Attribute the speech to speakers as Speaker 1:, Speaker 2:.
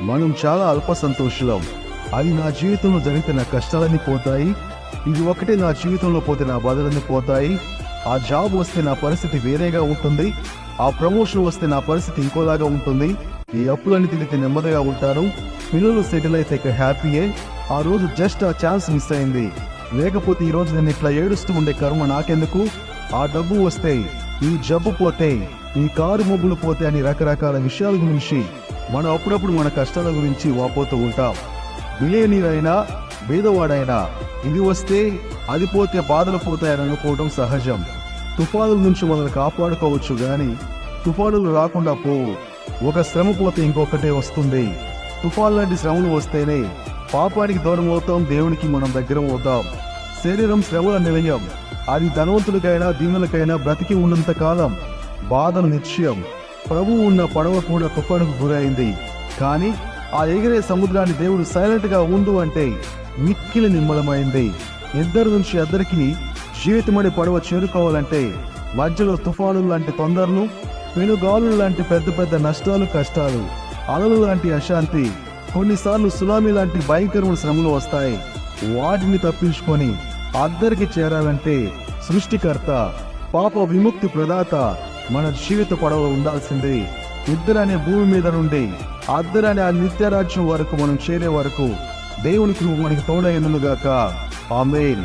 Speaker 1: మనం చాలా అల్ప సంతోషులం. అది నా జీవితంలో జరిగితే నా కష్టాలన్నీ పోతాయి, ఇది ఒకటే నా జీవితంలో పోతే నా బాధలన్నీ పోతాయి, ఆ జాబ్ వస్తే నా పరిస్థితి వేరేగా ఉంటుంది, ఆ ప్రమోషన్ వస్తే నా పరిస్థితి ఇంకోలాగా ఉంటుంది, ఈ అప్పులన్నీ తిరిగితే నెమ్మదిగా ఉంటాను, పిల్లలు సెటిల్ అయితే ఇక హ్యాపీయే, ఆ రోజు జస్ట్ ఆ ఛాన్స్ మిస్ అయింది, లేకపోతే ఈ రోజు నేను ఇట్లా ఏడుస్తూ ఉండే కర్మ నాకెందుకు, ఆ డబ్బు వస్తే, ఈ జబ్బు పోతే, ఈ కారు మబ్బులు పోతే అని రకరకాల విషయాల గురించి మనం అప్పుడప్పుడు మన కష్టాల గురించి వాపోతూ ఉంటాం. బిలియనీర్ అయినా బీదవాడైనా ఇది వస్తే అది పోతే బాధలు పోతాయని అనుకోవడం సహజం. తుఫానుల నుంచి మనల్ని కాపాడుకోవచ్చు గాని తుఫానులు రాకుండా పోవు. ఒక శ్రమ పోతే ఇంకొకటే వస్తుంది. తుఫాన్ లాంటి శ్రమలు వస్తేనే పాపానికి దూరం అవుతాం, దేవునికి మనం దగ్గర అవుతాం. శరీరం శ్రమల నిలయం. అది ధనవంతులకైనా దీనులకైనా బ్రతికి ఉన్నంత కాలం బాధలు నిశ్చయం. ప్రభువు ఉన్న పడవ కూడా తుఫానుకు గురైంది, కానీ ఆ ఎగిరే సముద్రాన్ని దేవుడు సైలెంట్ గా ఉండు అంటే మిక్కిలి నిమ్మలమైంది. ఇద్దరి నుంచి ఇద్దరికి జీవితమడి పడవ చేరుకోవాలంటే మధ్యలో తుఫానులు లాంటి తొందరలు, పెనుగాలులు లాంటి పెద్ద పెద్ద నష్టాలు, కష్టాలు, అలలు లాంటి అశాంతి, కొన్నిసార్లు సునామీ లాంటి భయంకరమైన శ్రమలు వస్తాయి. వాటిని తప్పించుకొని అద్దరికి చేరాలంటే సృష్టికర్త, పాప విముక్తి ప్రదాత మన జీవిత పడవ ఉండాల్సిందే. ఇద్దరనే భూమి మీద నుండి అద్దరనే ఆ నిత్యరాజ్యం వరకు మనం చేరే వరకు దేవునికి మనకి తోడైనగాక. ఆమేన్.